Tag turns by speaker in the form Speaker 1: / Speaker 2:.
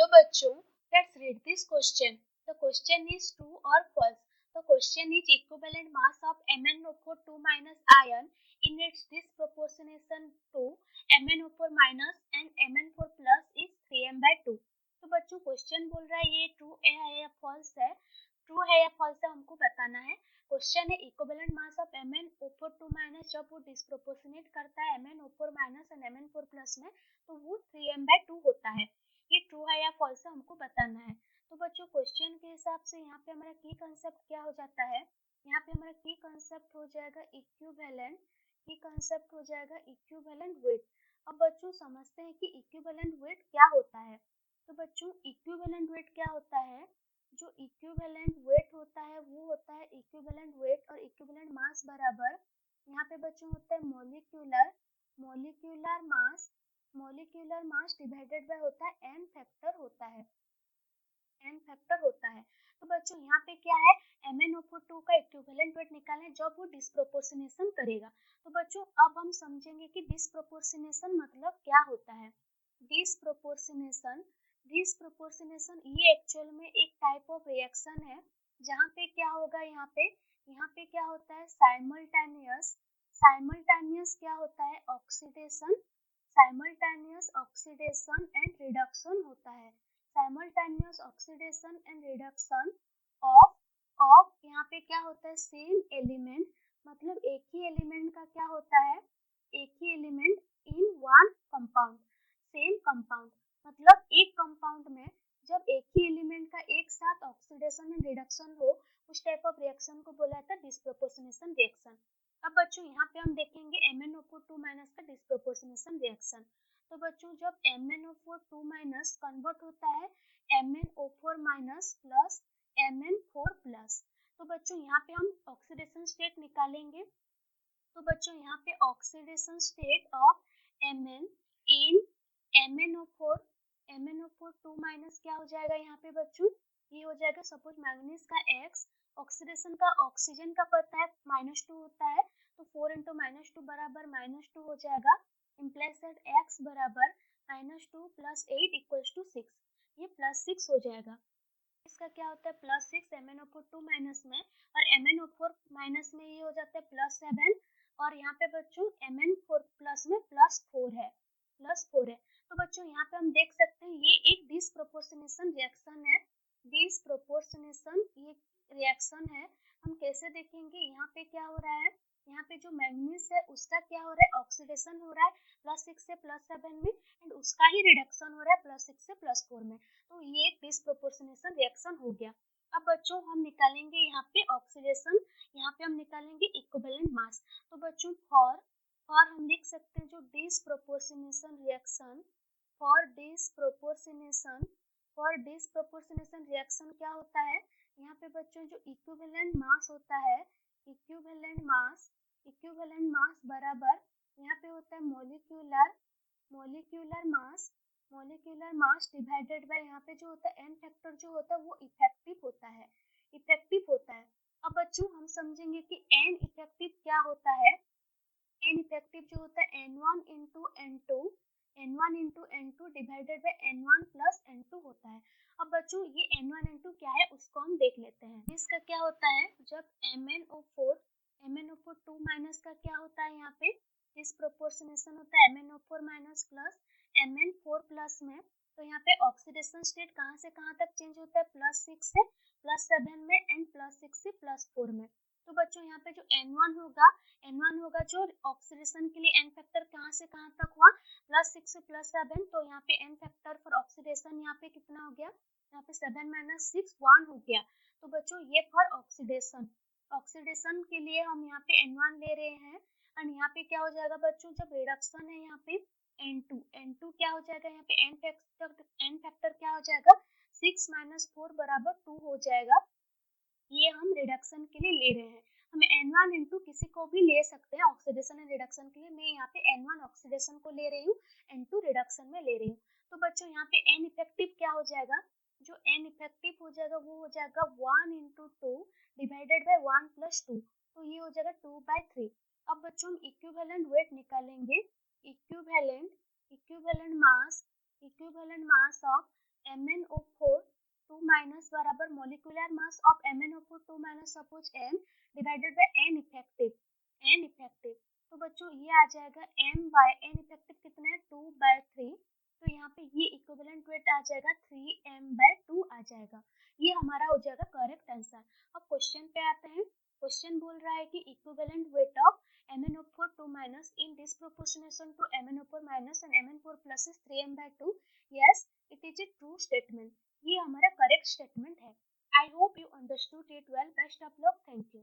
Speaker 1: Hello bachcho, let's read this question. The question is true or false. The question is equivalent mass of MnO4 2 minus ion in its disproportionation to MnO4 minus and Mn4 plus is 3m/2. तो बच्चों question बोल रहा है ये true है या false है. True है या फॉल्स है हमको बताना है. क्वेश्चन है equivalent mass of MnO4 2 minus जब वो डिस्प्रोपोर्शनेट करता है MnO4 minus and Mn4 plus में तो वो 3m/2 होता है. ये ट्रू है या फॉल्स है हमको बताना है. तो बच्चों क्वेश्चन के हिसाब से यहाँ पे हमारा की कंसेप्ट क्या हो जाता है. यहाँ पे हमारा की कंसेप्ट हो जाएगा इक्विवेलेंट. की कंसेप्ट हो जाएगा इक्विवेलेंट वेट. अब बच्चों समझते हैं कि इक्विवेलेंट वेट क्या होता है. तो बच्चों इक्विवेलेंट वेट क्या होता है. जो इक्विवेलेंट वेट होता है वो होता है इक्विवेलेंट वेट और इक्विवेलेंट मास बराबर यहाँ पे बच्चों होता है मोलिक्यूलर मास डिवाइडेड बाय होता है एन फैक्टर होता है. तो बच्चों यहाँ पे क्या है MnO4 का इक्विवेलेंट वेट निकालना है जब वो डिस्प्रोपोर्शनेशन करेगा. तो बच्चों अब हम समझेंगे कि डिस्प्रोपोर्शनेशन मतलब क्या होता है. डिस्प्रोपोर्शनेशन ये एक्चुअल में एक टाइप ऑफ रिएक्शन है जहाँ पे क्या होगा. यहाँ पे क्या होता है साइमल्टेनियस क्या होता है ऑक्सीडेशन एंड रिडक्शन होता है. Simultaneous oxidation and reduction of यहाँ पे क्या होता है सेम एलिमेंट. मतलब एक ही एलिमेंट का क्या होता है एक ही element in one compound. Same compound मतलब एक कंपाउंड में जब एक ही एलिमेंट का एक साथ ऑक्सीडेशन एंड रिडक्शन हो उस टाइप ऑफ रिएक्शन को बोला जाता है डिस्प्रोपोर्शनेशन रिएक्शन. अब बच्चों यहाँ पे हम देखेंगे MnO4 2 माइनस का डिस्प्रोपोर्शनेशन रिएक्शन. तो बच्चों जब MnO4 2 माइनस कन्वर्ट होता है MnO4 minus plus Mn4 plus. तो बच्चों यहाँ पे हम ऑक्सीडेशन स्टेट निकालेंगे. तो बच्चों यहाँ पे oxidation state of Mn in MnO4 2 minus क्या हो जाएगा यहाँ पे बच्चों. ये हो जाएगा सपोज मैंगनीज का X ऑक्सीडेशन का ऑक्सीजन का पता है -2 होता है तो 4 × -2 बराबर -2 हो जाएगा. इम्प्लाइज दैट X बराबर -2 + 8 = 6. ये +6 हो जाएगा. इसका क्या होता है +6 MnO4 2 माइनस में और MnO4 माइनस में ये हो जाता है +7 और यहाँ पे बच्चों Mn4 प्लस में +4 है. तो बच्चों यहाँ पे हम देख सकते हैं ये एक डिस्प्रोपोर्शनेशन रिएक्शन है. ये रिएक्शन है. हम कैसे देखेंगे यहाँ पे क्या हो रहा है. यहाँ पे जो मैंगनीज है उसका क्या हो रहा है ऑक्सीडेशन हो रहा है +6 से +7 में एंड उसका ही रिडक्शन हो रहा है +6 से +4 में. तो ये डिस्प्रोपोर्शनेशन रिएक्शन हो गया. अब बच्चों हम निकालेंगे यहाँ पे ऑक्सीडेशन. यहाँ पे हम निकालेंगे इक्विवेलेंट मास. तो बच्चों फॉर हम लिख सकते हैं जो disproportionation reaction for disproportionation reaction क्या होता है. यहाँ पे बच्चों जो इक्विवेलेंट मास होता है इक्विवेलेंट मास बराबर यहाँ पे होता है मोलिक्यूलर मास डिवाइडेड बाय यहाँ पे जो होता है एन फैक्टर जो होता है वो इफेक्टिव होता है. अब बच्चों हम समझेंगे कि एन इफेक्टिव क्या होता है. एन इफेक्टिव जो होता है N1 × N2 divided by N1 + N2 होता है. अब बच्चों ये N1 N2 क्या है उसको हम देख लेते हैं. इसका क्या होता है जब MnO4 2 माइनस का क्या होता है यहाँ पे डिस्प्रोपोर्शनेशन होता है MnO4 minus plus Mn4 plus में. तो यहाँ पे ऑक्सीडेशन स्टेट कहाँ से कहाँ तक चेंज होता है +6 से +7 में एंड +6 से +4 में. तो बच्चों यहाँ पे जो N1 होगा जो ऑक्सीडेशन के लिए एन फैक्टर कहाँ से कहाँ तक हुआ +6 से +7. तो यहाँ पे एन फैक्टर फॉर ऑक्सीडेशन यहाँ पे कितना हो गया यहाँ पे 7 - 6 1 हो गया. तो बच्चों ये फॉर ऑक्सीडेशन के लिए हम यहाँ पे N1 ले रहे हैं एंड यहाँ पे क्या हो जाएगा बच्चों जब रिडक्शन है यहाँ पे N2 क्या हो जाएगा यहाँ पे एन फैक्टर क्या हो जाएगा 6 - 4 बराबर 2 हो जाएगा. ये हम रिडक्शन के लिए ले रहे हैं. हम N1 N2 किसी को भी ले सकते हैं ऑक्सीडेशन एंड रिडक्शन के लिए. मैं यहाँ पे N1 ऑक्सीडेशन को ले रही हूँ N2 रिडक्शन में ले रही हूँ. तो बच्चों यहाँ पे N इफेक्टिव क्या हो जाएगा जो N इफेक्टिव हो जाएगा वो हो जाएगा 1 × 2 डिवाइडेड बाय 1 + 2. तो ये हो जाएगा 2/3. अब बच्चों हम इक्विवेलेंट वेट निकालेंगे. Equivalent mass of MnO4 2 minus बराबर molecular mass of MnO4 2 minus suppose m divided by n effective. तो बच्चों ये आ जाएगा m बाय n इफेक्टिव कितना है 2/3। तो यहाँ पे ये इक्विवेलेंट वेट आ जाएगा 3m/2 आ जाएगा। ये हमारा हो जाएगा करेक्ट आंसर। अब क्वेश्चन पे आते हैं। क्वेश्चन बोल रहा है कि equivalent weight of MnO4 2 minus in disproportionation to MnO4 minus and Mn4 plus is 3m/2. Yes, it is a true statement. ये हमारा करेक्ट स्टेटमेंट है। I hope you understood it well. Best of luck. Thank you.